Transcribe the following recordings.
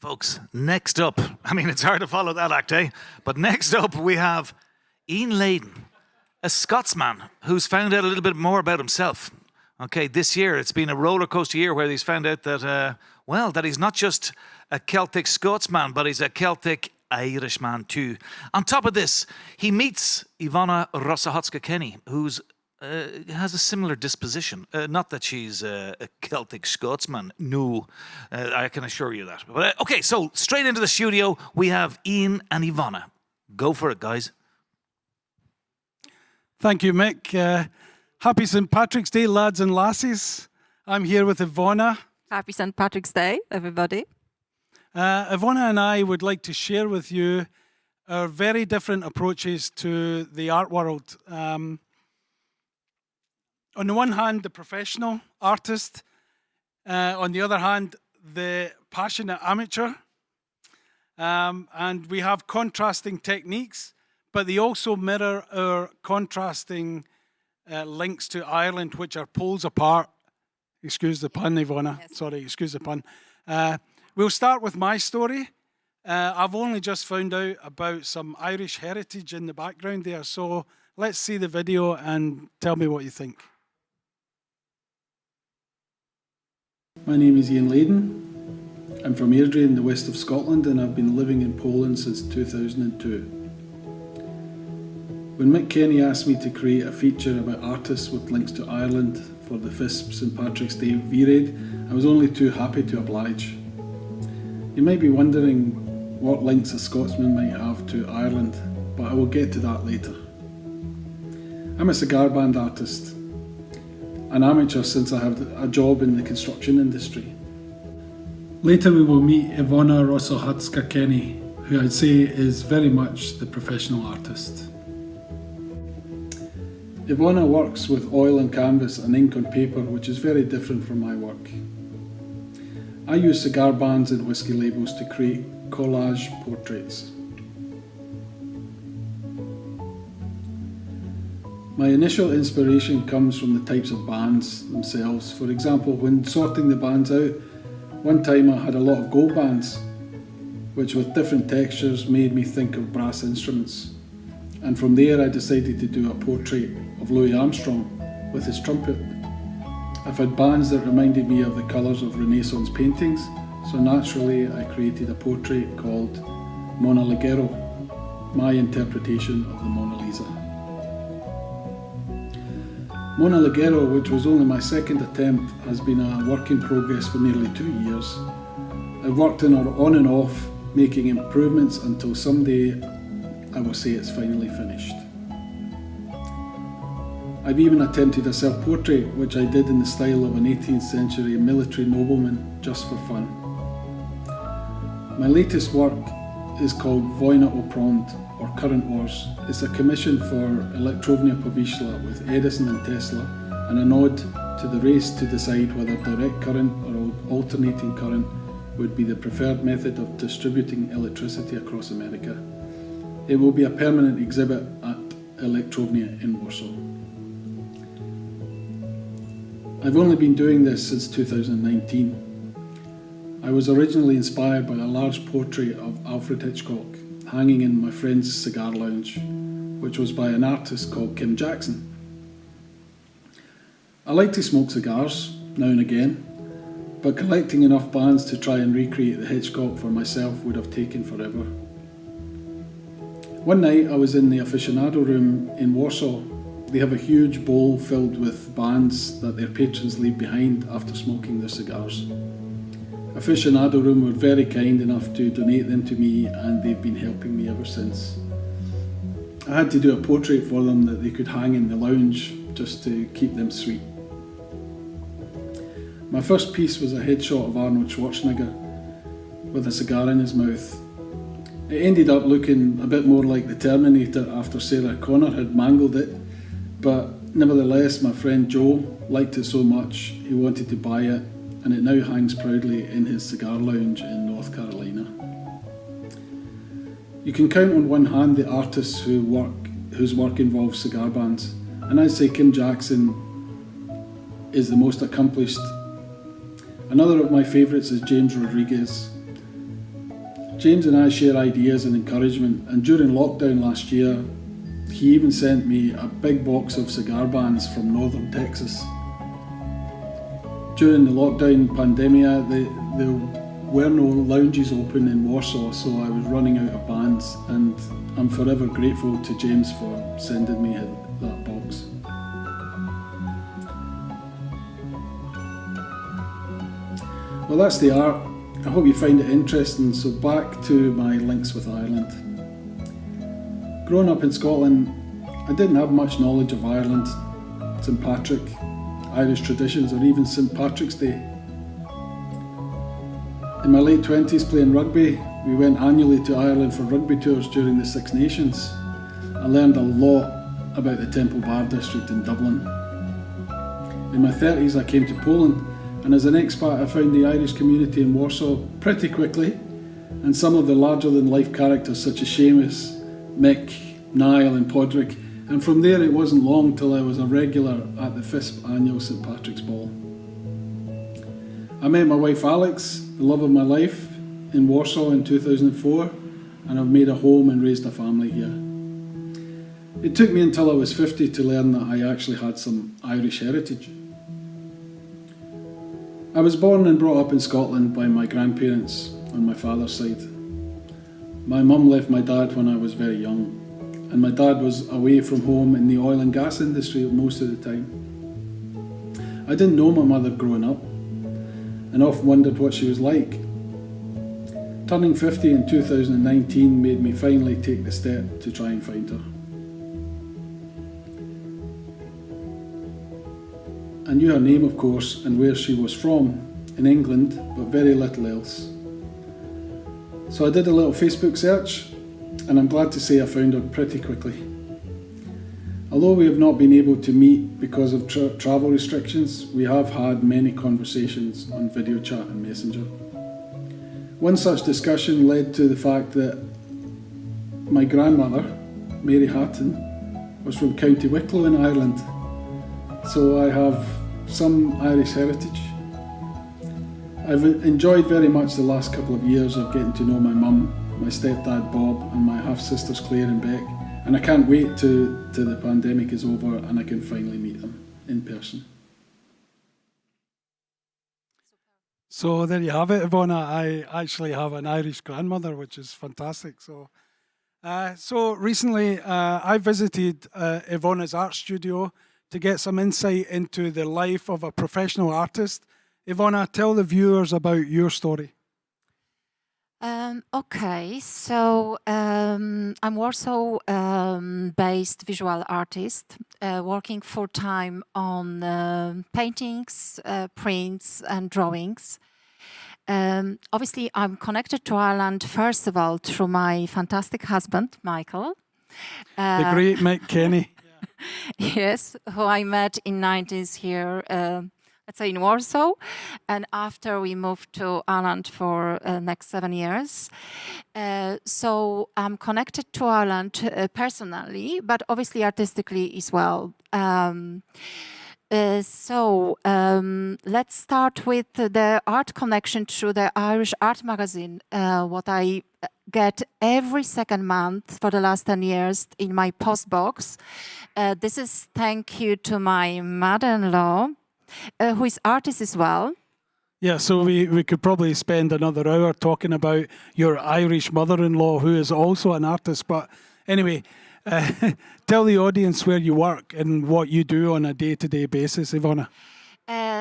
Folks, next up, I mean, it's hard to follow that act, eh? But next up, we have Iain Leyden, a Scotsman who's found out a little bit more about himself. Okay, this year, it's been a roller coaster year where he's found out that, that he's not just a Celtic Scotsman, but he's a Celtic Irishman too. On top of this, he meets Iwona Rossochacka Kenny, who's has a similar disposition. Not that she's a Celtic Scotsman. No, I can assure you that. But okay, so straight into the studio, we have Iain and Iwona. Go for it, guys. Thank you, Mick. Happy St. Patrick's Day, lads and lassies. I'm here with Iwona. Happy St. Patrick's Day, everybody. Iwona and I would like to share with you our very different approaches to the art world. On the one hand, the professional artist. On the other hand, the passionate amateur. And we have contrasting techniques, but they also mirror our contrasting links to Ireland, which are poles apart. Excuse the pun, Iwona. Yes. Sorry, excuse the pun. We'll start with my story. I've only just found out about some Irish heritage in the background there, so let's see the video and tell me what you think. My name is Iain Leyden. I'm from Airdrie in the west of Scotland, and I've been living in Poland since 2002. When Mick Kenny asked me to create a feature about artists with links to Ireland for the FISP St Patrick's Day V-RADE, I was only too happy to oblige. You might be wondering what links a Scotsman might have to Ireland, but I will get to that later. I'm a cigar band artist, an amateur since I have a job in the construction industry. Later we will meet Iwona Rossochacka Kenny, who I'd say is very much the professional artist. Iwona works with oil and canvas and ink on paper, which is very different from my work. I use cigar bands and whiskey labels to create collage portraits. My initial inspiration comes from the types of bands themselves. For example, when sorting the bands out, one time I had a lot of gold bands, which with different textures made me think of brass instruments. And from there I decided to do a portrait of Louis Armstrong with his trumpet. I've had bands that reminded me of the colours of Renaissance paintings, so naturally I created a portrait called Mona Ligero, my interpretation of the Mona Lisa. Mona Ligero, which was only my second attempt, has been a work in progress for nearly 2 years. I've worked on her on and off, making improvements until someday I will say it's finally finished. I've even attempted a self-portrait, which I did in the style of an 18th century military nobleman, just for fun. My latest work is called Wojna o Prąd, or Current Wars. It's a commission for Elektrownia Powieśla with Edison and Tesla, and a nod to the race to decide whether direct current or alternating current would be the preferred method of distributing electricity across America. It will be a permanent exhibit at Elektrownia in Warsaw. I've only been doing this since 2019. I was originally inspired by a large portrait of Alfred Hitchcock hanging in my friend's cigar lounge, which was by an artist called Kim Jackson. I like to smoke cigars now and again, but collecting enough bands to try and recreate the Hitchcock for myself would have taken forever. One night I was in the aficionado room in Warsaw. They have a huge bowl filled with bands that their patrons leave behind after smoking their cigars. Aficionado Room were very kind enough to donate them to me, and they've been helping me ever since. I had to do a portrait for them that they could hang in the lounge just to keep them sweet. My first piece was a headshot of Arnold Schwarzenegger with a cigar in his mouth. It ended up looking a bit more like the Terminator after Sarah Connor had mangled it, but nevertheless my friend Joe liked it so much he wanted to buy it, and it now hangs proudly in his cigar lounge in North Carolina. You can count on one hand the artists whose work involves cigar bands, and I'd say Kim Jackson is the most accomplished. Another of my favourites is James Rodriguez. James and I share ideas and encouragement, and during lockdown last year, he even sent me a big box of cigar bands from northern Texas. During the lockdown pandemia, there were no lounges open in Warsaw, so I was running out of bands, and I'm forever grateful to James for sending me that box. Well, that's the art. I hope you find it interesting, so back to my links with Ireland. Growing up in Scotland, I didn't have much knowledge of Ireland, St Patrick, Irish traditions, or even St Patrick's Day. In my late 20s playing rugby, we went annually to Ireland for rugby tours during the Six Nations. I learned a lot about the Temple Bar district in Dublin. In my 30s I came to Poland, and as an expat I found the Irish community in Warsaw pretty quickly, and some of the larger than life characters such as Seamus, Mick, Niall and Podrick, and from there it wasn't long till I was a regular at the 5th annual St Patrick's Ball. I met my wife Alex, the love of my life, in Warsaw in 2004, and I've made a home and raised a family here. It took me until I was 50 to learn that I actually had some Irish heritage. I was born and brought up in Scotland by my grandparents on my father's side. My mum left my dad when I was very young, and my dad was away from home in the oil and gas industry most of the time. I didn't know my mother growing up, and often wondered what she was like. Turning 50 in 2019 made me finally take the step to try and find her. I knew her name, of course, and where she was from, in England, but very little else. So I did a little Facebook search, and I'm glad to say I found her pretty quickly. Although we have not been able to meet because of travel restrictions, we have had many conversations on video chat and Messenger. One such discussion led to the fact that my grandmother, Mary Hatton, was from County Wicklow in Ireland, so I have some Irish heritage. I've enjoyed very much the last couple of years of getting to know my mum, my stepdad Bob, and my half-sisters Claire and Beck, and I can't wait till the pandemic is over and I can finally meet them in person. So there you have it, Iwona. I actually have an Irish grandmother, which is fantastic. So recently I visited Iwona's art studio to get some insight into the life of a professional artist. Iwona, tell the viewers about your story. Okay, so I'm Warsaw-based visual artist, working full-time on paintings, prints and drawings. Obviously, I'm connected to Ireland, first of all, through my fantastic husband, Michael. The great Mick Kenny. Yes, who I met in 90s here, let's say in Warsaw, and after we moved to Ireland for next 7 years. So I'm connected to Ireland personally, but obviously artistically as well. Let's start with the art connection through the Irish Art magazine, what I get every second month for the last 10 years in my post box. This is thank you to my mother-in-law, who is artist as well. Yeah, so we could probably spend another hour talking about your Irish mother-in-law, who is also an artist. But anyway, tell the audience where you work and what you do on a day-to-day basis, Iwona.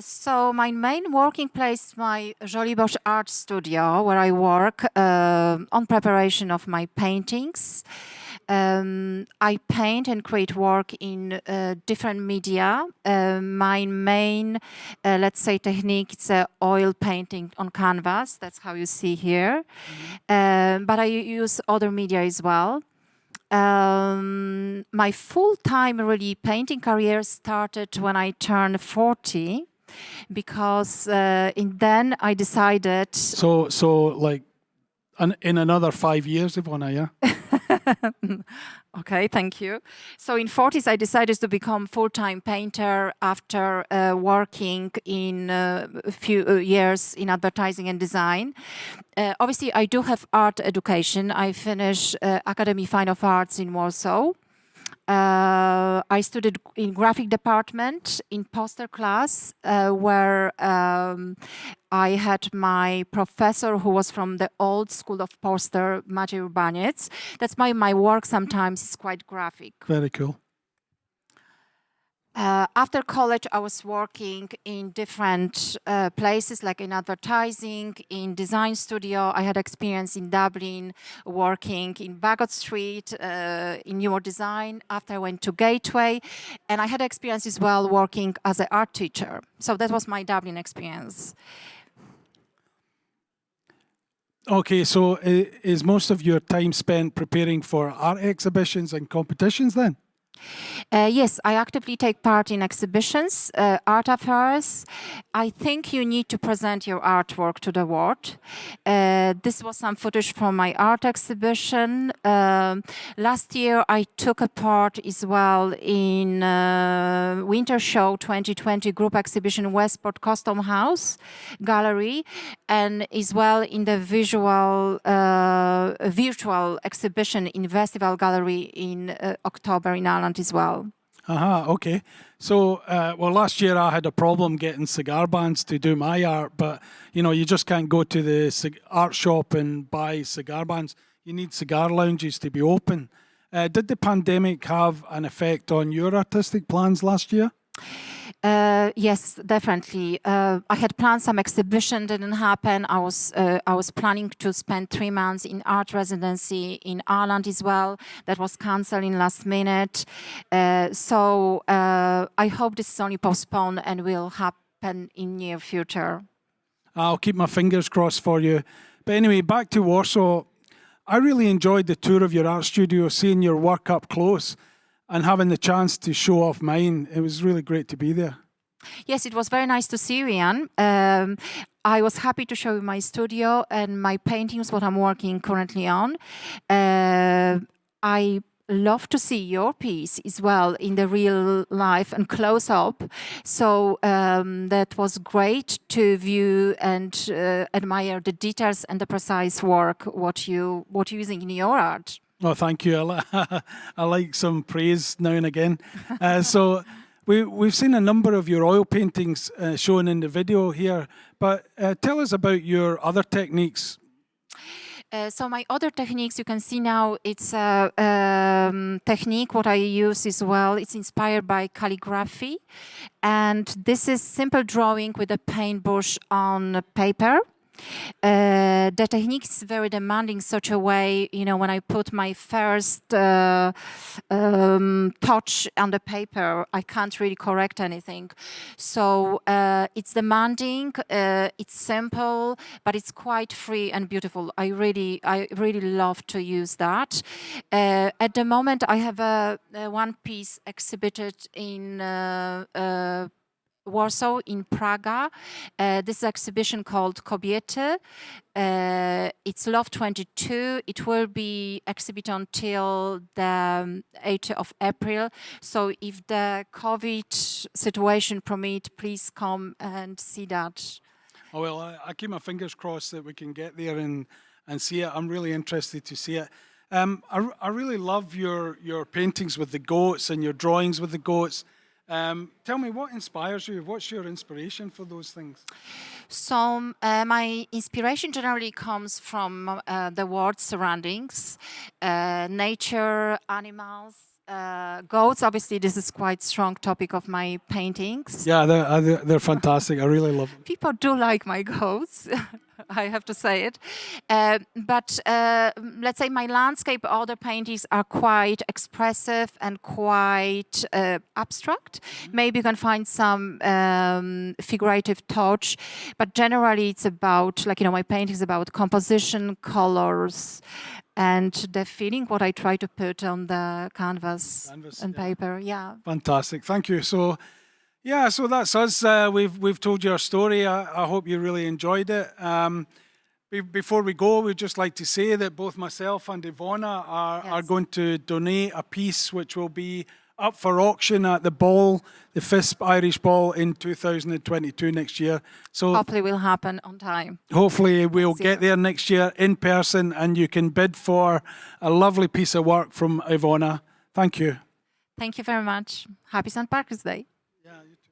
So my main working place is my Żoliborz art studio, where I work on preparation of my paintings. I paint and create work in different media. My main, let's say, technique is oil painting on canvas. That's how you see here. But I use other media as well. My full-time really painting career started when I turned 40, because then I decided. So like in another 5 years, Iwona, yeah. Okay, thank you. So in 40s, I decided to become full-time painter after working in a few years in advertising and design. Obviously, I do have art education. I finished Academy Fine of Arts in Warsaw. I studied in graphic department in poster class, where I had my professor who was from the old school of poster, Maciej Urbaniec. That's why my work sometimes is quite graphic. Very cool. After college, I was working in different places, like in advertising, in design studio. I had experience in Dublin, working in Bagot Street, in newer design. After I went to Gateway, and I had experience as well working as an art teacher. So that was my Dublin experience. Okay, so is most of your time spent preparing for art exhibitions and competitions then? Yes, I actively take part in exhibitions, art affairs. I think you need to present your artwork to the world. This was some footage from my art exhibition. Last year, I took a part as well in Winter Show 2020 group exhibition Westport Custom House Gallery, and as well in the virtual exhibition in Festival Gallery in October in Ireland as well. Okay. So, well, last year I had a problem getting cigar bands to do my art, but, you know, you just can't go to the art shop and buy cigar bands. You need cigar lounges to be open. Did the pandemic have an effect on your artistic plans last year? Yes, definitely. I had planned some exhibition, didn't happen. I was planning to spend 3 months in art residency in Ireland as well. That was cancelled in last minute. So I hope this is only postponed and will happen in near future. I'll keep my fingers crossed for you. But anyway, back to Warsaw. I really enjoyed the tour of your art studio, seeing your work up close and having the chance to show off mine. It was really great to be there. Yes, it was very nice to see you, Iain. I was happy to show you my studio and my paintings, what I'm working currently on. I love to see your piece as well in the real life and close up. So that was great to view and admire the details and the precise work, what you're using in your art. Oh, thank you. I like some praise now and again. So we've seen a number of your oil paintings shown in the video here, but tell us about your other techniques. So my other techniques, you can see now, it's a technique what I use as well. It's inspired by calligraphy. And this is simple drawing with a paintbrush on paper. The technique is very demanding such a way, you know, when I put my first touch on the paper, I can't really correct anything. So it's demanding, it's simple, but it's quite free and beautiful. I really love to use that. At the moment, I have a one piece exhibited in Warsaw, in Praga. This exhibition called Kobiety. It's Love 22. It will be exhibited until the 8th of April. So if the COVID situation permit, please come and see that. Oh, well, I keep my fingers crossed that we can get there and see it. I'm really interested to see it. I really love your paintings with the goats and your drawings with the goats. Tell me, what inspires you? What's your inspiration for those things? So my inspiration generally comes from the world surroundings, nature, animals, goats. Obviously, this is quite strong topic of my paintings. Yeah, they're fantastic. I really love them. People do like my goats. I have to say it. But let's say my landscape, other paintings are quite expressive and quite abstract. Maybe you can find some figurative touch, but generally it's about, like, you know, my painting is about composition, colors, and the feeling what I try to put on the canvas and paper. Yeah. Fantastic. Thank you. So, yeah, so that's us. We've told you our story. I hope you really enjoyed it. Before we go, we'd just like to say that both myself and Ivona are going to donate a piece which will be up for auction at the ball, the FISP Irish Ball in 2022 next year. So Hopefully will happen on time. hopefully we'll get there next year in person and you can bid for a lovely piece of work from Ivona. Thank you. Thank you very much. Happy St. Patrick's Day. Yeah, you too.